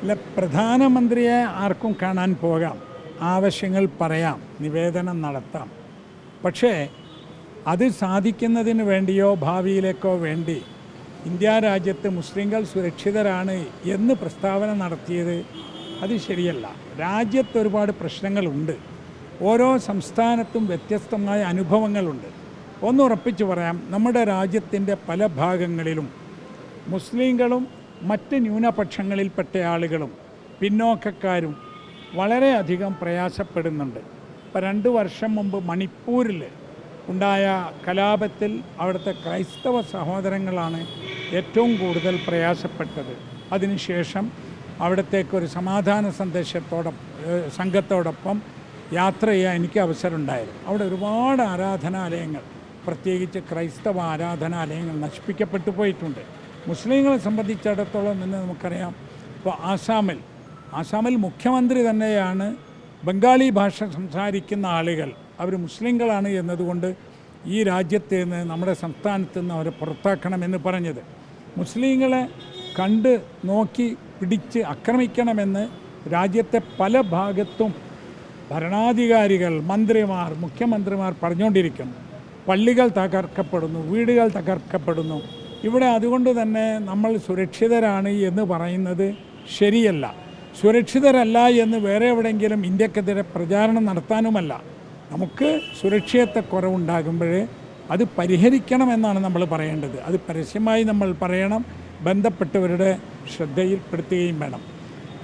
അല്ല, പ്രധാനമന്ത്രിയെ ആർക്കും കാണാൻ പോകാം, ആവശ്യങ്ങൾ പറയാം, നിവേദനം നടത്താം. പക്ഷേ അത് സാധിക്കുന്നതിന് വേണ്ടിയോ ഭാവിയിലേക്കോ വേണ്ടി ഇന്ത്യ രാജ്യത്ത് മുസ്ലിങ്ങൾ സുരക്ഷിതരാണ് എന്ന് പ്രസ്താവന നടത്തിയത് അത് ശരിയല്ല. രാജ്യത്ത് ഒരുപാട് പ്രശ്നങ്ങളുണ്ട്. ഓരോ സംസ്ഥാനത്തും വ്യത്യസ്തമായ അനുഭവങ്ങളുണ്ട്. ഒന്ന് ഉറപ്പിച്ച് പറയാം, നമ്മുടെ രാജ്യത്തിൻ്റെ പല ഭാഗങ്ങളിലും മുസ്ലിങ്ങളും മറ്റ് ന്യൂനപക്ഷങ്ങളിൽപ്പെട്ട ആളുകളും പിന്നോക്കക്കാരും വളരെയധികം പ്രയാസപ്പെടുന്നുണ്ട്. ഇപ്പോൾ 2 വർഷം മുമ്പ് മണിപ്പൂരിൽ ഉണ്ടായ കലാപത്തിൽ അവിടുത്തെ ക്രൈസ്തവ സഹോദരങ്ങളാണ് ഏറ്റവും കൂടുതൽ പ്രയാസപ്പെട്ടത്. അതിനുശേഷം അവിടത്തേക്കൊരു സമാധാന സംഘത്തോടൊപ്പം യാത്ര ചെയ്യാൻ എനിക്ക് അവസരമുണ്ടായിരുന്നു. അവിടെ ഒരുപാട് ആരാധനാലയങ്ങൾ, പ്രത്യേകിച്ച് ക്രൈസ്തവ ആരാധനാലയങ്ങൾ നശിപ്പിക്കപ്പെട്ടു പോയിട്ടുണ്ട്. മുസ്ലിങ്ങളെ സംബന്ധിച്ചിടത്തോളം എന്ന് നമുക്കറിയാം, ഇപ്പോൾ ആസാമിൽ മുഖ്യമന്ത്രി തന്നെയാണ് ബംഗാളി ഭാഷ സംസാരിക്കുന്ന ആളുകൾ അവർ മുസ്ലിങ്ങളാണ് എന്നതുകൊണ്ട് ഈ രാജ്യത്ത് നിന്ന്, നമ്മുടെ സംസ്ഥാനത്ത് നിന്ന് അവരെ പുറത്താക്കണമെന്ന് പറഞ്ഞത്. മുസ്ലിങ്ങളെ കണ്ട് നോക്കി പിടിച്ച് ആക്രമിക്കണമെന്ന് രാജ്യത്തെ പല ഭാഗത്തും ഭരണാധികാരികൾ, മന്ത്രിമാർ, മുഖ്യമന്ത്രിമാർ പറഞ്ഞുകൊണ്ടിരിക്കുന്നു. പള്ളികൾ തകർക്കപ്പെടുന്നു, വീടുകൾ തകർക്കപ്പെടുന്നു. ഇവിടെ അതുകൊണ്ട് തന്നെ നമ്മൾ സുരക്ഷിതരാണ് എന്ന് പറയുന്നത് ശരിയല്ല. സുരക്ഷിതരല്ല എന്ന് വേറെ എവിടെയെങ്കിലും ഇന്ത്യക്കെതിരെ പ്രചാരണം നടത്താനുമല്ല. നമുക്ക് സുരക്ഷിതത്വക്കുറവുണ്ടാകുമ്പോഴേ അത് പരിഹരിക്കണമെന്നാണ് നമ്മൾ പറയേണ്ടത്. അത് പരസ്യമായി നമ്മൾ പറയണം, ബന്ധപ്പെട്ടവരുടെ ശ്രദ്ധയിൽപ്പെടുത്തുകയും വേണം.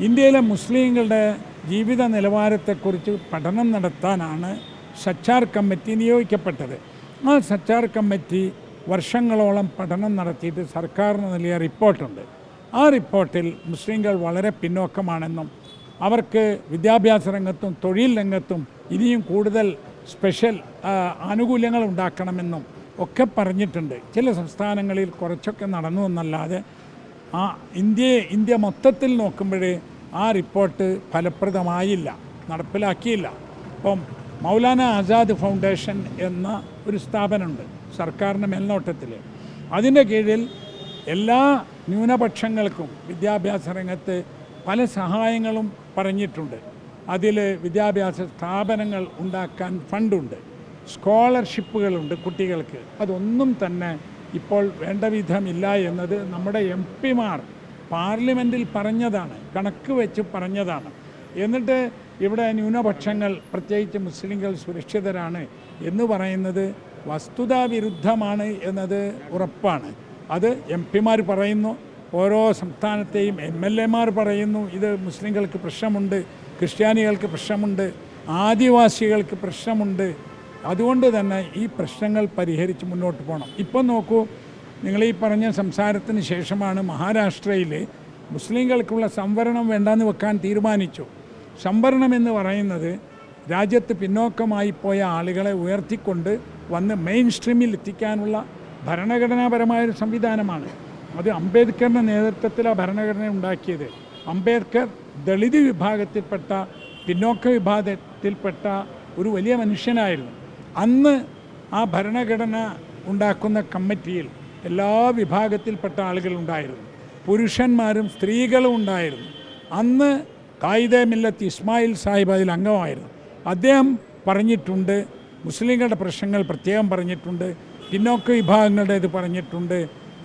ഇന്ത്യയിലെ മുസ്ലിങ്ങളുടെ ജീവിത നിലവാരത്തെക്കുറിച്ച് പഠനം നടത്താനാണ് സച്ചാർ കമ്മിറ്റി നിയോഗിക്കപ്പെട്ടത്. ആ സച്ചാർ കമ്മിറ്റി വർഷങ്ങളോളം പഠനം നടത്തിയിട്ട് സർക്കാരിന് നൽകിയ റിപ്പോർട്ടുണ്ട്. ആ റിപ്പോർട്ടിൽ മുസ്ലിങ്ങൾ വളരെ പിന്നോക്കമാണെന്നും അവർക്ക് വിദ്യാഭ്യാസ രംഗത്തും തൊഴിൽ രംഗത്തും ഇനിയും കൂടുതൽ സ്പെഷ്യൽ ആനുകൂല്യങ്ങൾ ഉണ്ടാക്കണമെന്നും ഒക്കെ പറഞ്ഞിട്ടുണ്ട്. ചില സംസ്ഥാനങ്ങളിൽ കുറച്ചൊക്കെ നടന്നു എന്നല്ലാതെ ഇന്ത്യ മൊത്തത്തിൽ നോക്കുമ്പോഴേ ആ റിപ്പോർട്ട് ഫലപ്രദമായില്ല, നടപ്പിലാക്കിയില്ല. ഇപ്പം മൗലാന ആസാദ് ഫൗണ്ടേഷൻ എന്ന ഒരു സ്ഥാപനമുണ്ട് സർക്കാരിൻ്റെ മേൽനോട്ടത്തിൽ. അതിൻ്റെ കീഴിൽ എല്ലാ ന്യൂനപക്ഷങ്ങൾക്കും വിദ്യാഭ്യാസ രംഗത്ത് പല സഹായങ്ങളും പറഞ്ഞിട്ടുണ്ട്. അതിൽ വിദ്യാഭ്യാസ സ്ഥാപനങ്ങൾ ഉണ്ടാക്കാൻ ഫണ്ടുണ്ട്, സ്കോളർഷിപ്പുകളുണ്ട് കുട്ടികൾക്ക്. അതൊന്നും തന്നെ ഇപ്പോൾ വേണ്ട വിധമില്ല എന്നത് നമ്മുടെ MP-മാർ പാർലമെൻറ്റിൽ പറഞ്ഞതാണ്, കണക്ക് വെച്ച് പറഞ്ഞതാണ്. എന്നിട്ട് ഇവിടെ ന്യൂനപക്ഷങ്ങൾ, പ്രത്യേകിച്ച് മുസ്ലിങ്ങൾ സുരക്ഷിതരാണ് എന്ന് പറയുന്നത് വസ്തുതാവിരുദ്ധമാണ് എന്നത് ഉറപ്പാണ്. അത് MP-മാർ പറയുന്നു, ഓരോ സംസ്ഥാനത്തെയും MLA-മാർ പറയുന്നു ഇത് മുസ്ലിങ്ങൾക്ക് പ്രശ്നമുണ്ട്, ക്രിസ്ത്യാനികൾക്ക് പ്രശ്നമുണ്ട്, ആദിവാസികൾക്ക് പ്രശ്നമുണ്ട്. അതുകൊണ്ട് തന്നെ ഈ പ്രശ്നങ്ങൾ പരിഹരിച്ച് മുന്നോട്ട് പോകണം. ഇപ്പം നോക്കൂ, നിങ്ങളീ പറഞ്ഞ സംസാരത്തിന് ശേഷമാണ് മഹാരാഷ്ട്രയിൽ മുസ്ലിങ്ങൾക്കുള്ള സംവരണം വേണ്ടാന്ന് വെക്കാൻ തീരുമാനിച്ചു. സംവരണം എന്ന് പറയുന്നത് രാജ്യത്ത് പിന്നോക്കമായി പോയ ആളുകളെ ഉയർത്തിക്കൊണ്ട് വന്ന് മെയിൻ സ്ട്രീമിൽ എത്തിക്കാനുള്ള ഭരണഘടനാപരമായൊരു സംവിധാനമാണ്. അത് അംബേദ്കറിൻ്റെ നേതൃത്വത്തിലാണ് ഭരണഘടന ഉണ്ടാക്കിയത്. അംബേദ്കർ ദളിത് വിഭാഗത്തിൽപ്പെട്ട, പിന്നോക്ക വിഭാഗത്തിൽപ്പെട്ട ഒരു വലിയ മനുഷ്യനായിരുന്നു. അന്ന് ആ ഭരണഘടന ഉണ്ടാക്കുന്ന കമ്മിറ്റിയിൽ എല്ലാ വിഭാഗത്തിൽപ്പെട്ട ആളുകളുണ്ടായിരുന്നു, പുരുഷന്മാരും സ്ത്രീകളും ഉണ്ടായിരുന്നു. അന്ന് ഖായിദെ മില്ലത്ത് ഇസ്മായിൽ സാഹിബ് അതിൽ അംഗമായിരുന്നു. അദ്ദേഹം പറഞ്ഞിട്ടുണ്ട്, മുസ്ലിങ്ങളുടെ പ്രശ്നങ്ങൾ പ്രത്യേകം പറഞ്ഞിട്ടുണ്ട്, പിന്നോക്ക വിഭാഗങ്ങളുടെ ഇത് പറഞ്ഞിട്ടുണ്ട്,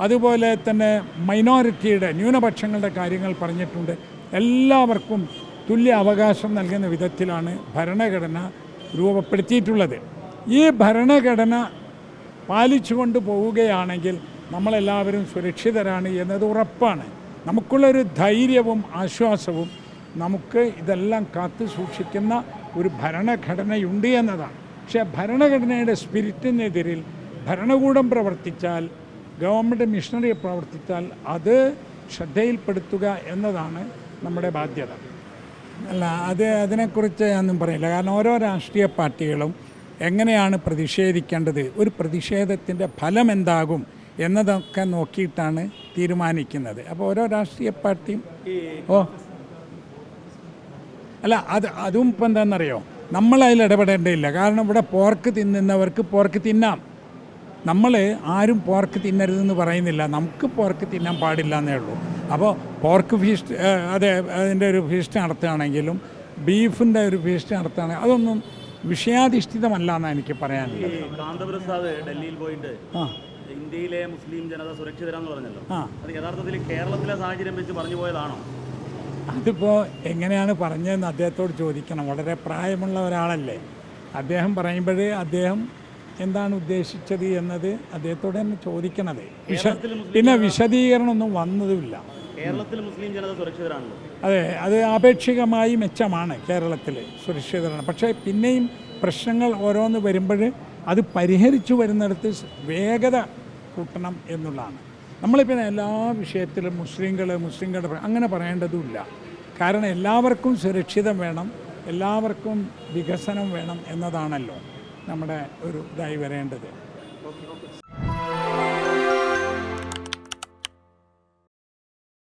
അതുപോലെ തന്നെ മൈനോറിറ്റിയുടെ, ന്യൂനപക്ഷങ്ങളുടെ കാര്യങ്ങൾ പറഞ്ഞിട്ടുണ്ട്. എല്ലാവർക്കും തുല്യ അവകാശം നൽകുന്ന വിധത്തിലാണ് ഭരണഘടന രൂപപ്പെടുത്തിയിട്ടുള്ളത്. ഈ ഭരണഘടന പാലിച്ചുകൊണ്ട് പോവുകയാണെങ്കിൽ നമ്മളെല്ലാവരും സുരക്ഷിതരാണ് എന്നത് ഉറപ്പാണ്. നമുക്കുള്ളൊരു ധൈര്യവും ആശ്വാസവും നമുക്ക് ഇതെല്ലാം കാത്തു സൂക്ഷിക്കുന്ന ഒരു ഭരണഘടനയുണ്ട് എന്നതാണ്. പക്ഷേ ഭരണഘടനയുടെ സ്പിരിറ്റിനെതിരിൽ ഭരണകൂടം പ്രവർത്തിച്ചാൽ, ഗവൺമെൻറ് മിഷനറി പ്രവർത്തിച്ചാൽ അത് ശ്രദ്ധയിൽപ്പെടുത്തുക എന്നതാണ് നമ്മുടെ ബാധ്യത. അല്ല, അതിനെക്കുറിച്ച് ഞാനൊന്നും പറയില്ല. കാരണം ഓരോ രാഷ്ട്രീയ പാർട്ടികളും എങ്ങനെയാണ് പ്രതിഷേധിക്കേണ്ടത്, ഒരു പ്രതിഷേധത്തിൻ്റെ ഫലം എന്താകും എന്നതൊക്കെ നോക്കിയിട്ടാണ് തീരുമാനിക്കുന്നത്. അപ്പോൾ ഓരോ രാഷ്ട്രീയ പാർട്ടിയും അതും ഇപ്പം എന്താണെന്നറിയോ, നമ്മളതിൽ ഇടപെടേണ്ടതില്ല. കാരണം ഇവിടെ പോർക്ക് തിന്നുന്നവർക്ക് പോർക്ക് തിന്നാം. നമ്മൾ ആരും പോർക്ക് തിന്നരുതെന്ന് പറയുന്നില്ല, നമുക്ക് പോർക്ക് തിന്നാൻ പാടില്ല എന്നേ ഉള്ളൂ. അപ്പോൾ പോർക്ക് ഫീസ്റ്റ് അതെ അതിൻ്റെ ഒരു ഫീസ്റ്റ് നടത്തുകയാണെങ്കിലും ബീഫിൻ്റെ ഒരു ഫീസ്റ്റ് നടത്തുകയാണെങ്കിൽ അതൊന്നും വിഷയാധിഷ്ഠിതമല്ല എന്നാണ് എനിക്ക് പറയാനുള്ളത്. കാന്തപ്രസാദ് ഡൽഹിയിൽ പോയിട്ട് ഇന്ത്യയിലെ മുസ്ലിം ജനത സുരക്ഷിതരാന്ന് പറഞ്ഞല്ലോ, അത് യഥാർത്ഥത്തിൽ കേരളത്തിലെ സാഹചര്യം വെച്ച് പറഞ്ഞു പോയതാണോ? അതിപ്പോൾ എങ്ങനെയാണ് പറഞ്ഞതെന്ന് അദ്ദേഹത്തോട് ചോദിക്കണം. വളരെ പ്രായമുള്ള ഒരാളല്ലേ, അദ്ദേഹം പറയുമ്പോൾ അദ്ദേഹം എന്താണ് ഉദ്ദേശിച്ചത് എന്നത് അദ്ദേഹത്തോട് തന്നെ ചോദിക്കണത്. പിന്നെ വിശദീകരണമൊന്നും വന്നതുമില്ല. കേരളത്തിൽ മുസ്ലിം ജനത സുരക്ഷിതരാണല്ലോ. അതെ, അത് ആപേക്ഷികമായി മെച്ചമാണ് കേരളത്തിൽ സുരക്ഷിതരാണ്. പക്ഷേ പിന്നെയും പ്രശ്നങ്ങൾ ഓരോന്ന് വരുമ്പോൾ അത് പരിഹരിച്ചു വരുന്നിടത്ത് വേഗത കൂട്ടണം എന്നുള്ളതാണ്. നമ്മളിപ്പോൾ എല്ലാ വിഷയത്തിലും മുസ്ലിങ്ങളുടെ അങ്ങനെ പറയേണ്ടതുമില്ല. കാരണം എല്ലാവർക്കും സുരക്ഷിതം വേണം, എല്ലാവർക്കും വികസനം വേണം എന്നതാണല്ലോ നമ്മുടെ ഒരു ഇതായി വരേണ്ടത്.